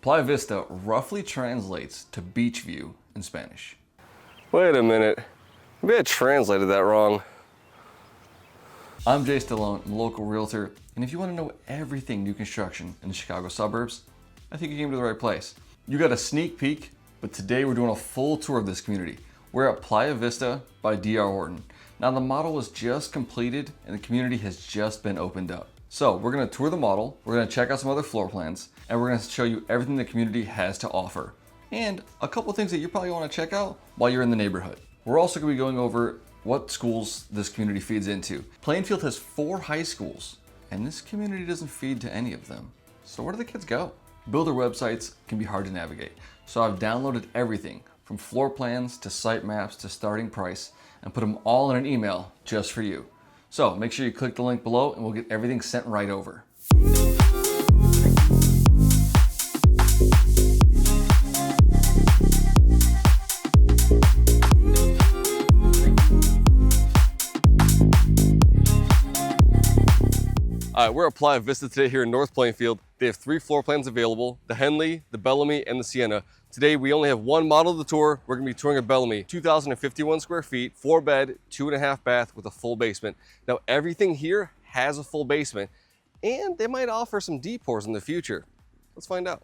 Playa Vista roughly translates to beach view in Spanish. Wait a minute, maybe I translated that wrong. I'm Jay Stallone, I'm a local realtor, and if you want to know everything new construction in the Chicago suburbs, I think you came to the right place. You got a sneak peek, but today we're doing a full tour of this community. We're at Playa Vista by DR Horton. Now the model was just completed and the community has just been opened up. So we're gonna tour the model, we're gonna check out some other floor plans, and we're gonna show you everything the community has to offer. And a couple of things that you probably wanna check out while you're in the neighborhood. We're also gonna be going over what schools this community feeds into. Plainfield has 4 high schools, and this community doesn't feed to any of them. So where do the kids go? Builder websites can be hard to navigate. So I've downloaded everything from floor plans to site maps to starting price and put them all in an email just for you. So make sure you click the link below and we'll get everything sent right over. All right, we're at Playa Vista today here in North Plainfield. They have 3 floor plans available, the Henley, the Bellamy, and the Sienna. Today, we only have one model of the tour. We're gonna be touring a Bellamy, 2,051 square feet, 4 bed, 2.5 bath with a full basement. Now, everything here has a full basement, and they might offer some deep pours in the future. Let's find out.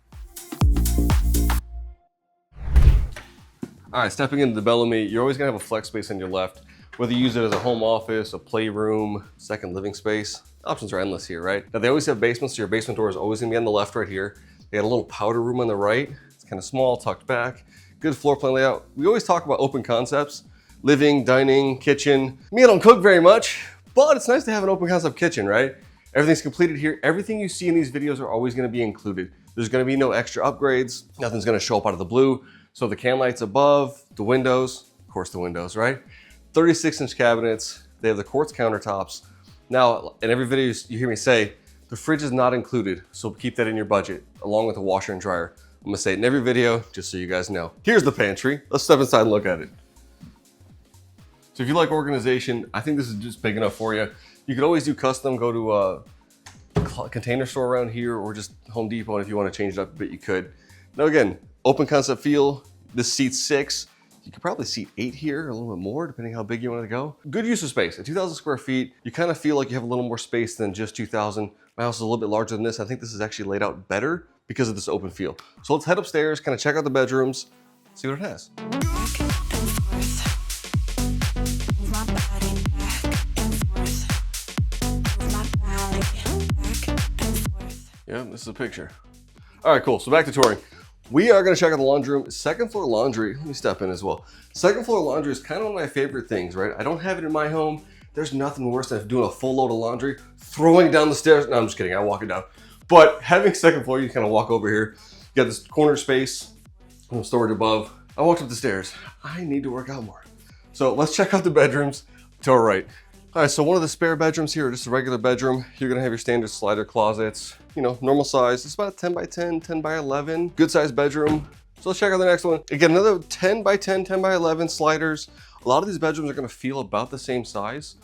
All right, stepping into the Bellamy, you're always gonna have a flex space on your left. Whether you use it as a home office, a playroom, second living space, options are endless here, right? Now they always have basements, so your basement door is always gonna be on the left right here. They got a little powder room on the right. It's kind of small, tucked back. Good floor plan layout. We always talk about open concepts, living, dining, kitchen. Me, I don't cook very much, but it's nice to have an open concept kitchen, right? Everything's completed here. Everything you see in these videos are always gonna be included. There's gonna be no extra upgrades. Nothing's gonna show up out of the blue. So the can lights above, the windows, of course the windows, right? 36-inch cabinets. They have the quartz countertops. Now, in every video you hear me say, the fridge is not included, so keep that in your budget, along with the washer and dryer. I'm gonna say it in every video, just so you guys know. Here's the pantry. Let's step inside and look at it. So if you like organization, I think this is just big enough for you. You could always do custom, go to a container store around here, or just Home Depot, and if you wanna change it up a bit, you could. Now again, open concept feel. This seats 6. You could probably seat 8 here, a little bit more, depending how big you want to go. Good use of space. At 2,000 square feet, you kind of feel like you have a little more space than just 2,000. My house is a little bit larger than this. I think this is actually laid out better because of this open feel. So let's head upstairs, kind of check out the bedrooms, see what it has. Yeah, this is a picture. All right, cool. So back to touring. We are gonna check out the laundry room. Second floor laundry, let me step in as well. Second floor laundry is kind of one of my favorite things, right? I don't have it in my home. There's nothing worse than doing a full load of laundry, throwing it down the stairs. No, I'm just kidding, I walk it down. But having second floor, you kind of walk over here. You got this corner space, storage above. I walked up the stairs. I need to work out more. So let's check out the bedrooms to our right. All right, so one of the spare bedrooms here, just a regular bedroom. You're gonna have your standard slider closets, you know, normal size. It's about 10 by 10, 10 by 11. Good sized bedroom. So let's check out the next one. Again, another 10 by 10, 10 by 11 sliders. A lot of these bedrooms are gonna feel about the same size.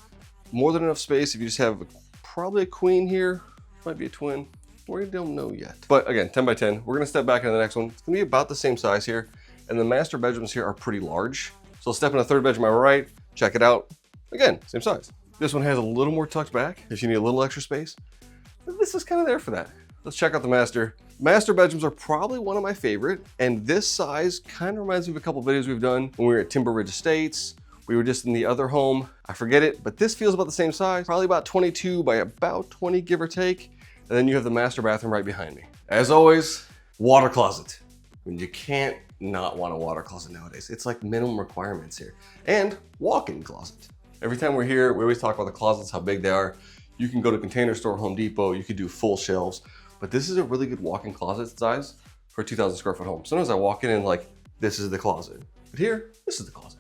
More than enough space if you just have probably a queen here, might be a twin. We don't know yet. But again, 10 by 10. We're gonna step back into the next one. It's gonna be about the same size here. And the master bedrooms here are pretty large. So let's step in the third bedroom on my right, check it out. Again, same size. This one has a little more tucked back if you need a little extra space. This is kind of there for that. Let's check out the master. Master bedrooms are probably one of my favorite, and this size kind of reminds me of a couple videos we've done when we were at Timber Ridge Estates. We were just in the other home. I forget it, but this feels about the same size, probably about 22 by about 20, give or take. And then you have the master bathroom right behind me. As always, water closet. I mean, you can't not want a water closet nowadays. It's like minimum requirements here. And walk-in closet. Every time we're here, we always talk about the closets, how big they are. You can go to Container Store, Home Depot, you could do full shelves, but this is a really good walk-in closet size for a 2,000 square foot home. Sometimes I walk in and like, this is the closet. But here, this is the closet.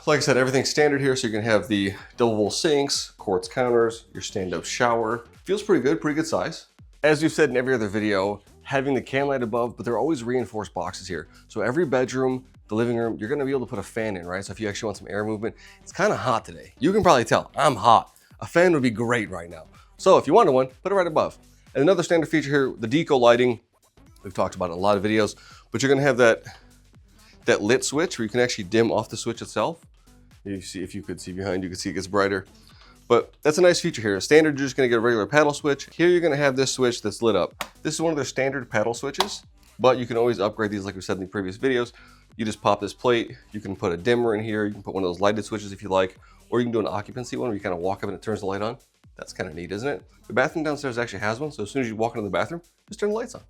Like I said, everything's standard here, so you can have the double bowl sinks, quartz counters, your stand-up shower. Feels pretty good size. As we've said in every other video, having the can light above, but there are always reinforced boxes here. So every bedroom, the living room, you're gonna be able to put a fan in, right? So if you actually want some air movement, it's kind of hot today. You can probably tell, I'm hot. A fan would be great right now. So if you wanted one, put it right above. And another standard feature here, the deco lighting. We've talked about it in a lot of videos, but you're gonna have that lit switch where you can actually dim off the switch itself. You see, if you could see behind, you can see it gets brighter. But that's a nice feature here. Standard, you're just gonna get a regular paddle switch. Here, you're gonna have this switch that's lit up. This is one of their standard paddle switches, but you can always upgrade these like we said in the previous videos. You just pop this plate, you can put a dimmer in here, you can put one of those lighted switches if you like, or you can do an occupancy one where you kind of walk up and it turns the light on. That's kind of neat, isn't it? The bathroom downstairs actually has one, so as soon as you walk into the bathroom, just turn the lights on.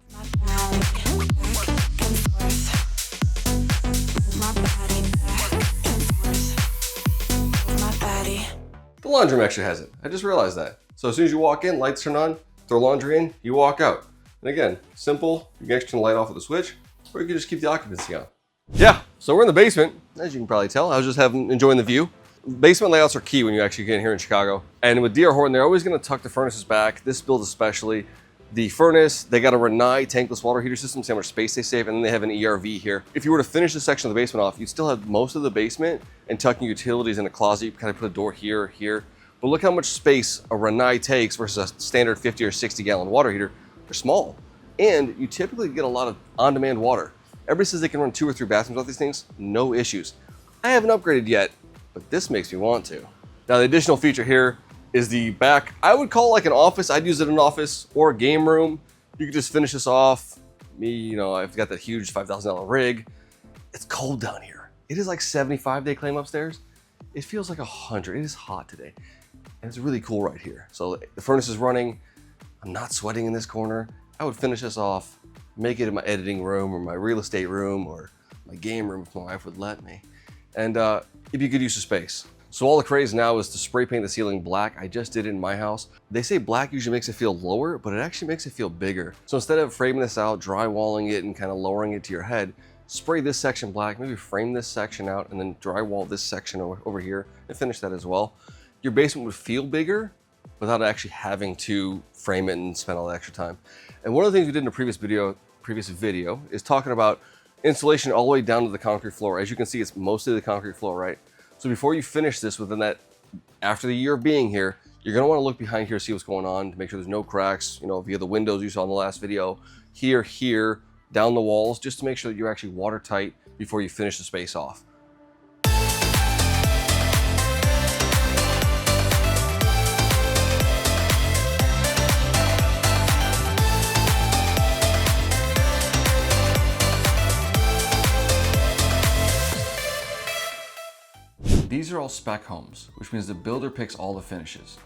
The laundry room actually has it. I just realized that. So as soon as you walk in, lights turn on, throw laundry in, you walk out. And again, simple. You can actually turn the light off with a switch, or you can just keep the occupancy on. Yeah, so we're in the basement. As you can probably tell, I was just enjoying the view. Basement layouts are key when you actually get in here in Chicago. And with D.R. Horton, they're always gonna tuck the furnaces back. This build especially. The furnace, they got a Renai tankless water heater system, see how much space they save, and then they have an ERV here. If you were to finish this section of the basement off, you'd still have most of the basement and tucking utilities in a closet. You kind of put a door here, here. But look how much space a Renai takes versus a standard 50 or 60 gallon water heater. They're small. And you typically get a lot of on-demand water. Everybody says they can run 2 or 3 bathrooms off these things, no issues. I haven't upgraded yet, but this makes me want to. Now the additional feature here is the back. I would call it like an office. I'd use it in an office or a game room. You could just finish this off. Me, you know, I've got that huge $5,000 rig. It's cold down here. It is like 75 they claim upstairs. It feels like 100. It is hot today. And it's really cool right here. So the furnace is running. I'm not sweating in this corner. I would finish this off, make it in my editing room or my real estate room or my game room if my wife would let me. And if you could use the space. So all the craze now is to spray paint the ceiling black. I just did it in my house. They say black usually makes it feel lower, but it actually makes it feel bigger. So instead of framing this out, drywalling it and kind of lowering it to your head, spray this section black, maybe frame this section out and then drywall this section over here and finish that as well. Your basement would feel bigger without actually having to frame it and spend all that extra time. And one of the things we did in a previous video is talking about insulation all the way down to the concrete floor. As you can see, it's mostly the concrete floor, right? So before you finish this within that, after the year of being here, you're gonna wanna look behind here, see what's going on to make sure there's no cracks, you know, via the windows you saw in the last video, here, down the walls, just to make sure that you're actually watertight before you finish the space off. These are all spec homes, which means the builder picks all the finishes.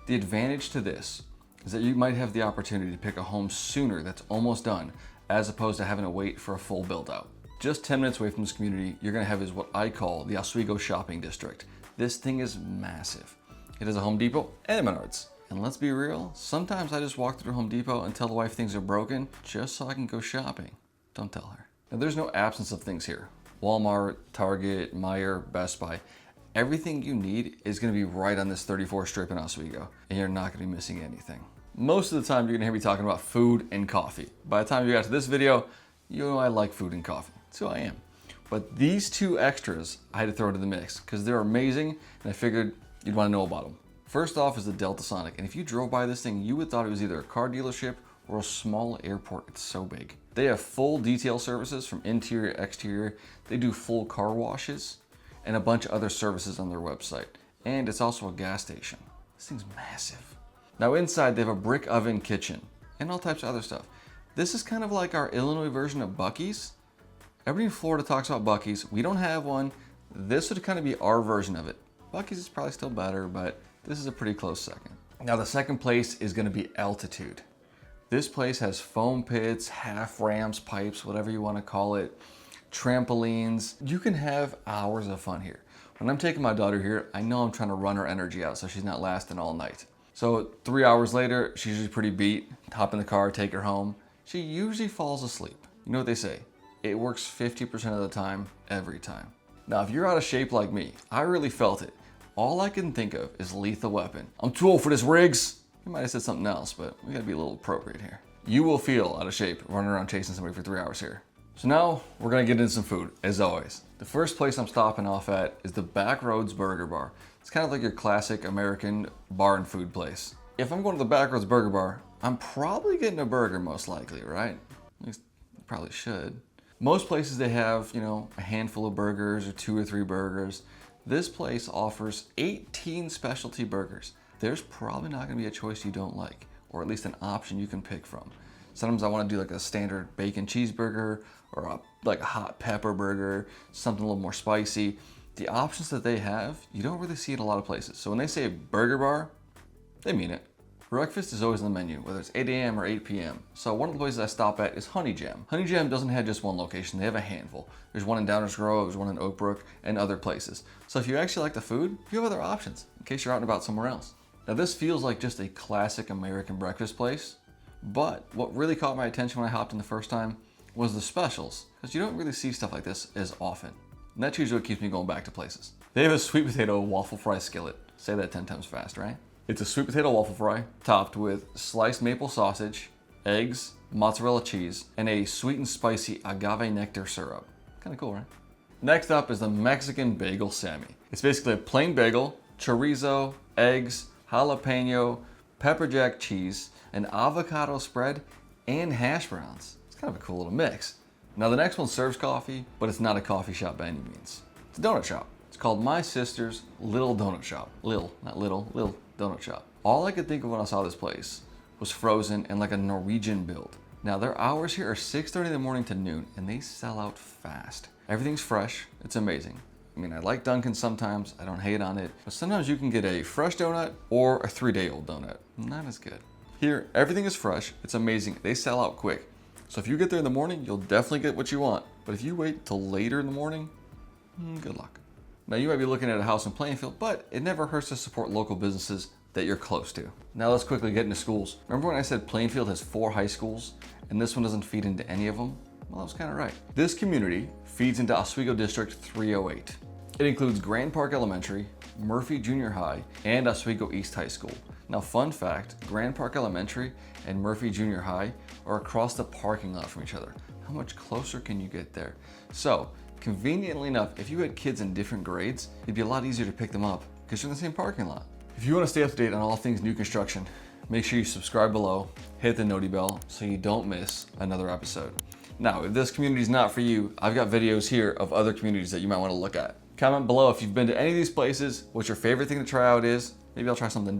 The advantage to this is that you might have the opportunity to pick a home sooner that's almost done, as opposed to having to wait for a full build out. Just 10 minutes away from this community, you're gonna have is what I call the Oswego shopping district. This thing is massive. It has a Home Depot and a Menards. And let's be real, sometimes I just walk through Home Depot and tell the wife things are broken just so I can go shopping. Don't tell her. Now there's no absence of things here. Walmart, Target, Meijer, Best Buy. Everything you need is gonna be right on this 34 strip in Oswego, and you're not gonna be missing anything. Most of the time, you're gonna hear me talking about food and coffee. By the time you got to this video, you know I like food and coffee. That's who I am. But these 2 extras, I had to throw into the mix because they're amazing, and I figured you'd wanna know about them. First off is the Delta Sonic, and if you drove by this thing, you would thought it was either a car dealership or a small airport. It's so big. They have full detail services from interior, exterior. They do full car washes and a bunch of other services on their website. And it's also a gas station. This thing's massive. Now inside they have a brick oven kitchen and all types of other stuff. This is kind of like our Illinois version of Buc-ee's. Everybody in Florida talks about Buc-ee's. We don't have one. This would kind of be our version of it. Buc-ee's is probably still better, but this is a pretty close second. Now the second place is gonna be Altitude. This place has foam pits, half ramps, pipes, whatever you wanna call it, trampolines. You can have hours of fun here. When I'm taking my daughter here, I know I'm trying to run her energy out so she's not lasting all night. So 3 hours later, she's usually pretty beat. Hop in the car, take her home. She usually falls asleep. You know what they say? It works 50% of the time, every time. Now, if you're out of shape like me, I really felt it. All I can think of is Lethal Weapon. I'm too old for this, Riggs. You might have said something else, but we gotta be a little appropriate here. You will feel out of shape running around chasing somebody for 3 hours here. So now we're gonna get into some food, as always. The first place I'm stopping off at is the Backroads Burger Bar. It's kind of like your classic American bar and food place. If I'm going to the Backroads Burger Bar, I'm probably getting a burger most likely, right? At least probably should. Most places they have, you know, a handful of burgers or 2 or 3 burgers. This place offers 18 specialty burgers. There's probably not gonna be a choice you don't like, or at least an option you can pick from. Sometimes I wanna do like a standard bacon cheeseburger or like a hot pepper burger, something a little more spicy. The options that they have, you don't really see in a lot of places. So when they say burger bar, they mean it. Breakfast is always on the menu, whether it's 8 a.m. or 8 p.m. So one of the places I stop at is Honey Jam. Honey Jam doesn't have just one location, they have a handful. There's one in Downers Grove, there's one in Oak Brook, and other places. So if you actually like the food, you have other options in case you're out and about somewhere else. Now this feels like just a classic American breakfast place, but what really caught my attention when I hopped in the first time was the specials, because you don't really see stuff like this as often. And that's usually what keeps me going back to places. They have a sweet potato waffle fry skillet. Say that 10 times fast, right? It's a sweet potato waffle fry topped with sliced maple sausage, eggs, mozzarella cheese, and a sweet and spicy agave nectar syrup. Kind of cool, right? Next up is the Mexican bagel Sammy. It's basically a plain bagel, chorizo, eggs, jalapeno, pepper jack cheese, an avocado spread, and hash browns. It's kind of a cool little mix. Now the next one serves coffee, but it's not a coffee shop by any means. It's a donut shop. It's called My Sister's Little Donut Shop. Lil, not little, Lil Donut Shop. All I could think of when I saw this place was frozen and like a Norwegian build. Now their hours here are 6:30 in the morning to noon, and they sell out fast. Everything's fresh, it's amazing. I mean, I like Dunkin' sometimes, I don't hate on it, but sometimes you can get a fresh donut or a 3-day-old donut. Not as good. Here, everything is fresh, it's amazing, they sell out quick. So if you get there in the morning, you'll definitely get what you want. But if you wait till later in the morning, good luck. Now you might be looking at a house in Plainfield, but it never hurts to support local businesses that you're close to. Now let's quickly get into schools. Remember when I said Plainfield has 4 high schools and this one doesn't feed into any of them? Well, I was kind of right. This community feeds into Oswego District 308. It includes Grand Park Elementary, Murphy Junior High, and Oswego East High School. Now fun fact, Grand Park Elementary and Murphy Junior High are across the parking lot from each other. How much closer can you get there? So, conveniently enough, if you had kids in different grades, it'd be a lot easier to pick them up because you're in the same parking lot. If you want to stay up to date on all things new construction, make sure you subscribe below, hit the noti bell so you don't miss another episode. Now, if this community is not for you, I've got videos here of other communities that you might want to look at. Comment below if you've been to any of these places, what your favorite thing to try out is. Maybe I'll try something